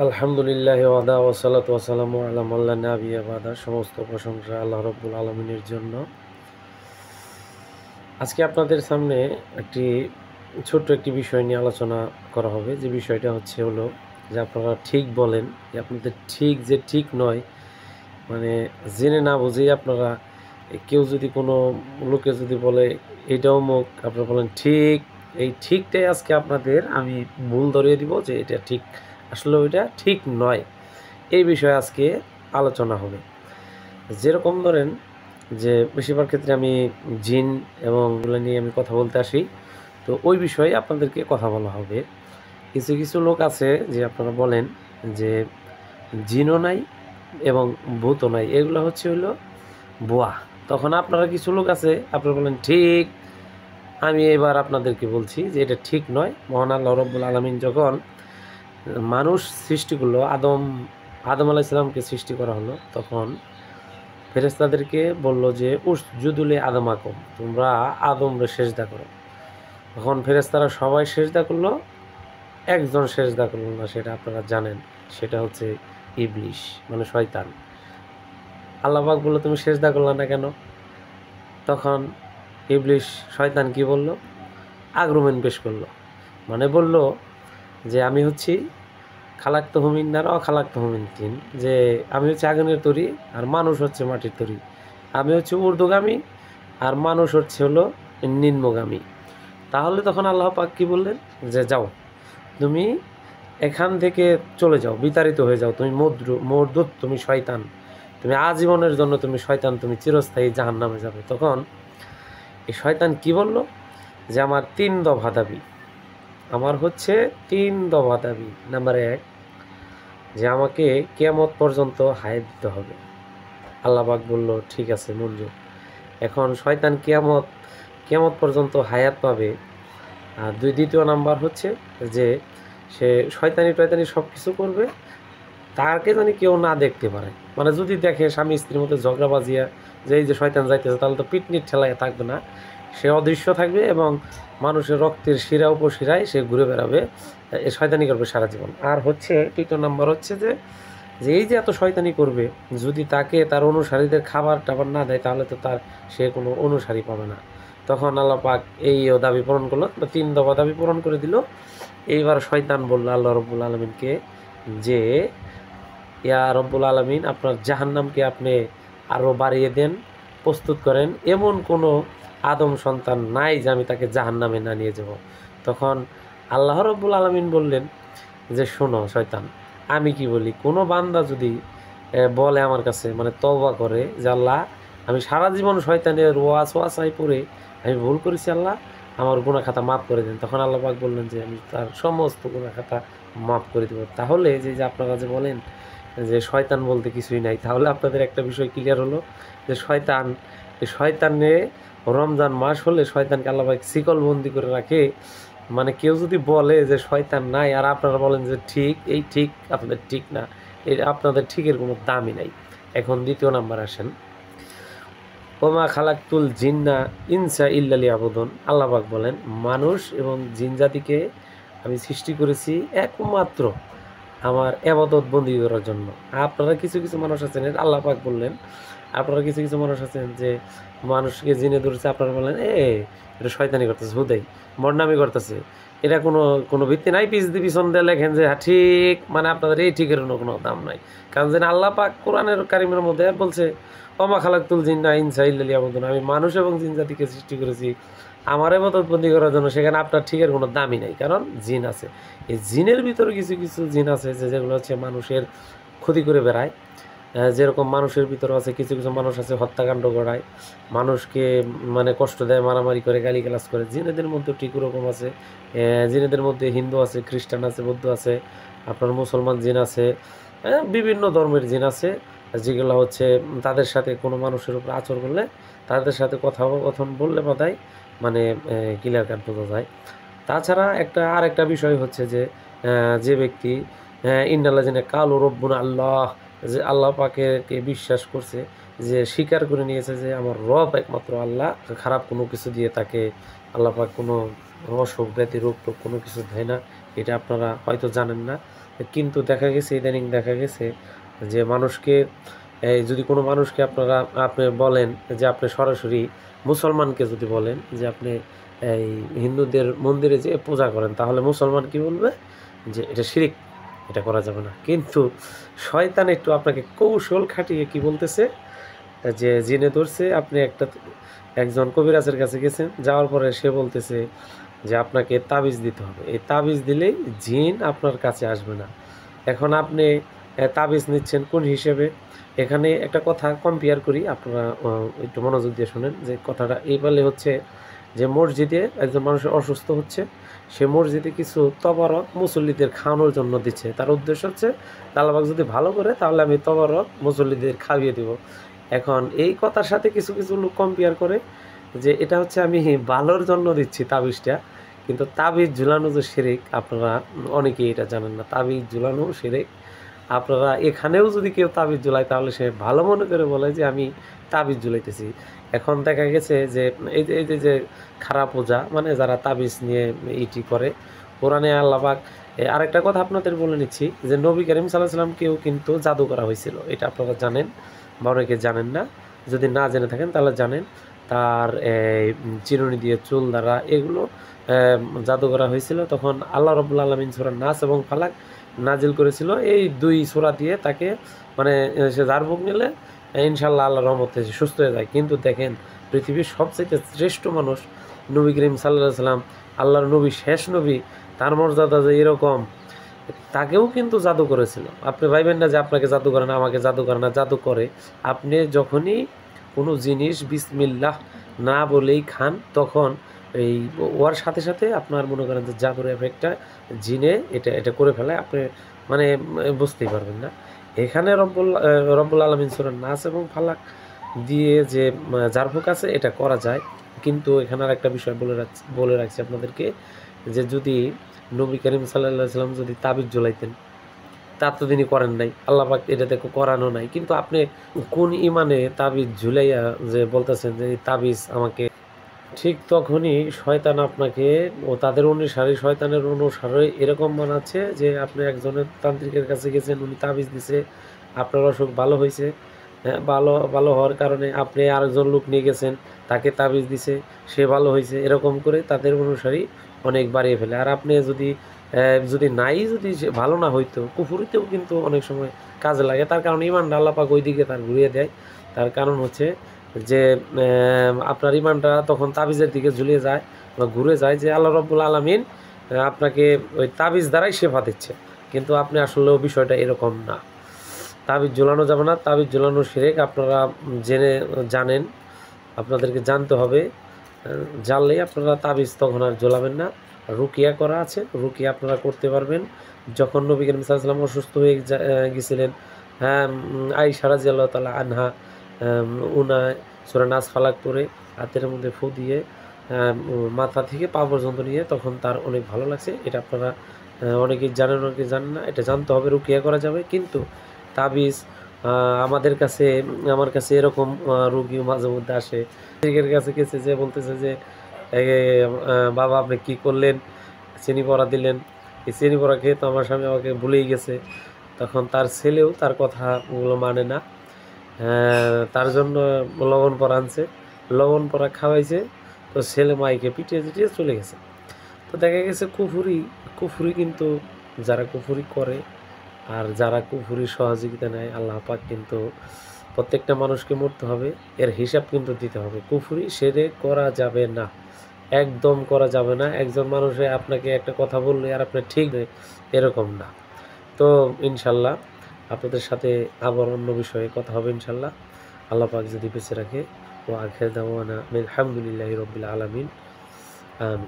আলহামদুলিল্লাহ ওয়াদা ওয়াসালাতু ওয়াসালামু আলা মাল্লা নাবিয়্যা বাদা। সমস্ত প্রশংসা আল্লাহ রব্বুল আলমিনের জন্য। আজকে আপনাদের সামনে একটি ছোট্ট একটি বিষয় নিয়ে আলোচনা করা হবে। যে বিষয়টা হলো যে আপনারা ঠিক বলেন, যে আপনাদের ঠিক যে ঠিক নয়, মানে জেনে না বুঝেই আপনারা কেউ যদি কোনো লোকে যদি বলে এটাও মুখ, আপনারা বলেন ঠিক। এই ঠিকটাই আজকে আপনাদের আমি ভুল ধরিয়ে দিব যে এটা ঠিক, আসলে ওইটা ঠিক নয়। এই বিষয়ে আজকে আলোচনা হবে। যেরকম ধরেন যে বেশিরভাগ ক্ষেত্রে আমি জিন এবং এগুলো নিয়ে আমি কথা বলতে আসি, তো ওই বিষয়ে আপনাদেরকে কথা বলা হবে। কিছু কিছু লোক আছে যে আপনারা বলেন যে জিনও নাই এবং ভূতও নাই, এগুলো হলো ভুয়া। তখন আপনারা কিছু লোক আছে আপনারা বলেন ঠিক। আমি এবার আপনাদেরকে বলছি যে এটা ঠিক নয়। মহান আল্লাহ রব্বুল আলমিন যখন মানুষ সৃষ্টি করলো, আদম আলাইসাল্লামকে সৃষ্টি করা হলো, তখন ফেরেশতাদেরকে বলল যে উসজুদুলে আদমাকুম, তোমরা আদমরে সেজদা করো। তখন ফেরেশতারা সবাই সেজদা করলো, একজন সেজদা করলো না, সেটা আপনারা জানেন, সেটা হচ্ছে ইবলিশ, মানে শয়তান। আল্লাহ পাক বলল তুমি সেজদা করলা না কেন? তখন ইবলিশ শয়তান কি বলল? আর্গুমেন্ট পেশ করলো, মানে বলল যে আমি হচ্ছি খালাক্ত হুমিন নার অখালাক্ত হুমিন তিন, যে আমি হচ্ছে আগুনের তৈরি আর মানুষ হচ্ছে মাটির তৈরি। আমি হচ্ছে ঊর্ধ্বগামী আর মানুষ হলো নিম্নগামী। তাহলে তখন আল্লাহ পাক কি বললেন যে যাও, তুমি এখান থেকে চলে যাও, বিতাড়িত হয়ে যাও, তুমি মর্দুত, তুমি শয়তান, তুমি আজীবনের জন্য তুমি শয়তান, তুমি চিরস্থায়ী জাহান্নামে যাবে। তখন এই শয়তান কি বলল যে আমার 3 দফা দাবি, আমার হচ্ছে 3 দফা দাবি। নাম্বার 1, যে আমাকে কিয়ামত পর্যন্ত হায়াত দিতে হবে। আল্লাহ পাক বলল ঠিক আছে, মঞ্জুর। এখন শয়তান কিয়ামত পর্যন্ত হায়াত পাবে। আর দ্বিতীয় নাম্বার হচ্ছে যে সে শয়তানি সব কিছু করবে, তাকে জানি কেউ না দেখতে পারে। মানে যদি দেখে স্বামী স্ত্রীর মধ্যে ঝগড়া বাজিয়া যে এই যে শয়তান যাইতেছে, তাহলে তো পিটনিট ঠেলায় থাকবে না, সে অদৃশ্য থাকবে এবং মানুষের রক্তের শিরা উপশিরায় সে ঘুরে বেড়াবে, এ শয়তানি করবে সারা জীবন। আর তৃতীয় নাম্বার হচ্ছে যে এই যে এত শয়তানি করবে, যদি তাকে তার অনুসারীদের খাবার টাবার না দেয়, তাহলে তো সে কোনো অনুসারী পাবে না। তখন আল্লাহ পাক এই দাবি পূরণ করলো, 3 দফা দাবি পূরণ করে দিল। এইবার শয়তান বলল আল্লাহ রব্বুল আলমিনকে যে ইয়া রব্বুল আলমিন, আপনার জাহান্নামকে আপনি আরও বাড়িয়ে দেন, প্রস্তুত করেন, এমন কোনো আদম সন্তান নাই যে আমি তাকে জাহান্নামে না নিয়ে যাব। তখন আল্লাহ রব্বুল আলমিন বললেন যে শোনো শয়তান, আমি কি বলি, কোনো বান্দা যদি বলে আমার কাছে, মানে তওবা করে যে আল্লাহ আমি সারা জীবন শয়তানের ওয়াসওয়াসায় পড়ে আমি ভুল করেছি, আল্লাহ আমার গুনাহ খাতা মাফ করে দেন, তখন আল্লাহ পাক বললেন যে আমি তার সমস্ত গুনাহ খাতা মাফ করে দেব। তাহলে যে আপনারা যে বলেন যে শয়তান বলতে কিছুই নাই, তাহলে আপনাদের একটা বিষয় ক্লিয়ার হলো যে শয়তানে রমজান মাস হলে শয়তানকে আল্লাহ পাক শিকল বন্দি করে রাখে। মানে কেউ যদি বলে যে শয়তান নাই আর আপনারা বলেন যে ঠিক, এই ঠিক আপনাদের ঠিক না, আপনাদের ঠিকের কোনো দামই নাই। এখন দ্বিতীয় নাম্বার আসেন, ওমা খালাকতুল জিন্না ইনসা ইল্লালি আবুদন। আল্লাহ পাক বলেন মানুষ এবং জিন জাতিকে আমি সৃষ্টি করেছি একমাত্র আমার ইবাদত বন্দি করার জন্য। আপনারা কিছু কিছু মানুষ আছেন, আল্লাহ পাক বললেন, আপনারা কিছু কিছু মানুষ আছেন যে মানুষকে জিনে ধরেছে, আপনারা বলেন এটা শয়তানি করতেছে, হুদাই বদনামি করতেছে, এটা কোনো কোনো ভিত্তি নাই, পিছন দিয়ে লেখেন যে হ্যাঁ ঠিক, মানে আপনাদের এই ঠিকের কোনো দাম নাই। কারণ যেন আল্লাহ পাক কোরআনের কারিমের মধ্যে বলছে ওমা খালাকতুল জিন্না ইনসা ইল্লা লিয়াবুদুন, আমি মানুষ এবং জিন জাতিকে সৃষ্টি করেছি আমার ইবাদতবন্দি করার জন্য। সেখানে আপনার ঠিকের কোনো দামই নাই, কারণ জিন আছে। এই জিনের ভিতরে কিছু কিছু জিন আছে যেগুলো হচ্ছে মানুষের ক্ষতি করে বেড়ায়। যেরকম মানুষের ভিতরে আছে কিছু কিছু মানুষ আছে হত্যাকাণ্ড করায়, মানুষকে মানে কষ্ট দেয়, মারামারি করে, গালিগালাজ করে। জিনেদের মধ্যে ঠিক ওরকম আছে। জিনেদের মধ্যে হিন্দু আছে, খ্রিস্টান আছে, বৌদ্ধ আছে, আপনার মুসলমান জিন আছে, বিভিন্ন ধর্মের জিন আছে, যেগুলো হচ্ছে তাদের সাথে কোনো মানুষের উপর আচর করলে, তাদের সাথে কথোপকথন বললে বাদায় মানে ক্লিয়ার কাট বোঝা যায়। তাছাড়া আরেকটা বিষয় হচ্ছে যে ব্যক্তি ইন্নাল্লাহ জেনে কালো রব্বুনা আল্লাহ, যে আল্লাহ পাকে বিশ্বাস করছে, যে স্বীকার করে নিয়েছে যে আমার রব একমাত্র আল্লাহ, খারাপ কোনো কিছু দিয়ে তাকে আল্লাহ পাক কোনো অসুখ ব্যাধি রোগ টোগ কোনো কিছু দেয় না, এটা আপনারা হয়তো জানেন না। কিন্তু দেখা গেছে ইদানিং দেখা গেছে যে মানুষকে যদি কোনো মানুষকে আপনি বলেন যে আপনি সরাসরি মুসলমানকে যদি বলেন যে আপনি এই হিন্দুদের মন্দিরে যেয়ে পূজা করেন, তাহলে মুসলমান কি বলবে? যে এটা শিরিক, এটা করা যাবে না। কিন্তু শয়তান একটু আপনাকে কৌশল খাটিয়ে কি বলতেছে? যে জিনে ধরছে, আপনি একজন কবিরাজের কাছে গেছেন, যাওয়ার পরে সে বলতেছে যে আপনাকে তাবিজ দিতে হবে। এই তাবিজ দিলেই জিন আপনার কাছে আসবে না। এখন আপনি তাবিজ নিচ্ছেন কোন হিসেবে? এখানে একটা কথা কম্পেয়ার করি, আপনারা একটু মনোযোগ দিয়ে শুনেন। যে কথাটা এই বলে হচ্ছে যে মসজিদে একজন মানুষের অসুস্থ হচ্ছে, সে মসজিদে কিছু তবারক মুসল্লিদের খাওয়ানোর জন্য দিচ্ছে। তার উদ্দেশ্য হচ্ছে আল্লাহ পাক যদি ভালো করে তাহলে আমি তবারক মুসল্লিদের খাইয়ে দিব। এখন এই কথার সাথে কিছু কিছু লোক কম্পেয়ার করে যে এটা হচ্ছে আমি ভালোর জন্য দিচ্ছি তাবিজটা। কিন্তু তাবিজ ঝুলানো যে শিরিক, আপনারা অনেকেই এটা জানেন না। তাবিজ ঝুলানো শিরিক। আপনারা এখানেও যদি কেউ তাবিজ ঝুলায় তাহলে সে ভালো মনে করে বলে যে আমি তাবিজ ঝুলাইতেছি। এখন দেখা গেছে যে এই যে খারাপ ওজা, মানে যারা তাবিজ নিয়ে ইটি করে, কোরআনে আল্লাহ পাক আরেকটা কথা আপনাদের বলে নিচ্ছি যে নবী করিম সাল্লাল্লাহু আলাইহি ওয়াসাল্লামকেও কিন্তু জাদু করা হয়েছিল। এটা আপনারা জানেন বা অনেকে জানেন না। যদি না জেনে থাকেন তাহলে জানেন। তার চিরুনি দিয়ে চুল দ্বারা এগুলো জাদু করা হয়েছিল। তখন আল্লাহ রাব্বুল আলামিন সূরা নাস এবং ফালাক নাজিল করেছিল। এই দুই সূরা দিয়ে তাকে মানে সে ঝাড়ফুঁক নিলে ইনশাআল্লাহ আল্লাহর রহমতে সে সুস্থ হয়ে যায়। কিন্তু দেখেন, পৃথিবীর সবচেয়ে শ্রেষ্ঠ মানুষ নবী করিম সাল্লাল্লাহু আলাইহি সাল্লাম, আল্লাহর নবী, শেষ নবী, তার মর্যাদা যে এরকম, তাকেও কিন্তু জাদু করেছিল। আপনি ভাইবেন না যে আপনাকে জাদু করে না, আমাকে জাদু করে না, জাদু করে। আপনি যখনই কোনো জিনিস বিসমিল্লাহ না বলেই খান, তখন এই ওর সাথে সাথে আপনার মনে করেন যে জাদুর এফেক্টটা জিনে এটা করে ফেলে, আপনি মানে বুঝতেই পারবেন না। এখানে রব্বুল আলামিন সূরা নাস এবং ফালাক দিয়ে যে ঝাড়ফুঁক আছে এটা করা যায়। কিন্তু এখানে আর একটা বিষয় বলে রাখছি আপনাদেরকে, যে যদি নবী করিম সাল্লাল্লাহু আলাইহি সাল্লাম যদি তাবিজ ঝুলাইতেন, তা তো তিনি করেন নাই, আল্লাহ পাক এটাতে করানো নাই। কিন্তু আপনি কোন ইমানে তাবিজ ঝুলাইয়া যে বলতেছেন যে এই তাবিজ আমাকে, ঠিক তখনই শয়তান আপনাকে ও তাদের অনুসারী, শয়তানের অনুসারে এরকম বানাচ্ছে যে আপনি একজনের তান্ত্রিকের কাছে গেছেন, উনি তাবিজ দিছে, আপনার অসুখ ভালো হয়েছে। হ্যাঁ, ভালো ভালো হওয়ার কারণে আপনি আরেকজন লোক নিয়ে গেছেন, তাকে তাবিজ দিছে, সে ভালো হয়েছে। এরকম করে তাদের অনুসারী অনেক বাড়িয়ে ফেলে। আর আপনি যদি যদি সে ভালো না হইতো, কুফুরিতেও কিন্তু অনেক সময় কাজে লাগে। তার কারণ ইমানটা আল্লাহ পাক ওই দিকে তার ঘুরিয়ে দেয়। তার কারণ হচ্ছে যে আপনার ইমানটা তখন তাবিজের দিকে ঝুলিয়ে যায় বা ঘুরে যায়, যে আল্লাহ রাব্বুল আলামিন আপনাকে ওই তাবিজ দ্বারাই শেফা দিচ্ছে। কিন্তু আপনি আসলেও বিষয়টা এরকম না। তাবিজ ঝুলানো যাবে না, তাবিজ ঝুলানো শিরক। আপনারা জানেন, আপনাদেরকে জানতে হবে। জানলেই আপনারা তাবিজ তখন আর ঝোলাবেন না। রুকিয়া করা আছে, রুকিয়া আপনারা করতে পারবেন। যখন নবী করিম সাল্লাল্লাহু আলাইহি ওয়াসাল্লাম অসুস্থ হয়ে গেছিলেন, হ্যাঁ, আয়েশা রাদিয়াল্লাহু তাআলা আনহা উনায় সূরা নাস ফালাক পড়ে হাতের মধ্যে ফু দিয়ে মাথা থেকে পা পর্যন্ত নিয়ে তখন তার অনেক ভালো লাগছে। এটা আপনারা অনেকেই জানেন, অনেকে জানেন না। এটা জানতে হবে, রুকিয়া করা যাবে। কিন্তু তাবিজ আমার কাছে এরকম রোগী মাঝে মধ্যে আসে, এর কাছে গেছে যে বলতেছে যে বাবা আপনি কি করলেন, চিনি পড়া দিলেন, এই চিনি পড়া খেয়ে তো আমার স্বামী আমাকে ভুলেই গেছে। তখন তার ছেলেও তার কথাগুলো মানে না, তার জন্য লবণ পরা আনছে, লবণ পরা খাওয়াইছে, তো ছেলে মাইকে পিটিয়ে পিটিয়ে চলে গেছে। তো দেখা গেছে কুফুরি কিন্তু যারা কুফুরি করে আর যারা কুফুরির সহযোগিতা নেয়, আল্লাহ পাক কিন্তু প্রত্যেকটা মানুষকে মরতে হবে, এর হিসাব কিন্তু দিতে হবে। কুফুরি শিরক করা যাবে না, একদম করা যাবে না। একজন মানুষে আপনাকে একটা কথা বললে আর আপনি ঠিক এরকম না। তো ইনশাল্লাহ আপনাদের সাথে আবার অন্য বিষয়ে কথা হবে ইনশাল্লাহ, আল্লাহ পাক যদি বেঁচে রাখে। ও আখির দাওয়ানা আলহামদুলিল্লাহি রাব্বিল আলামিন। আমিন।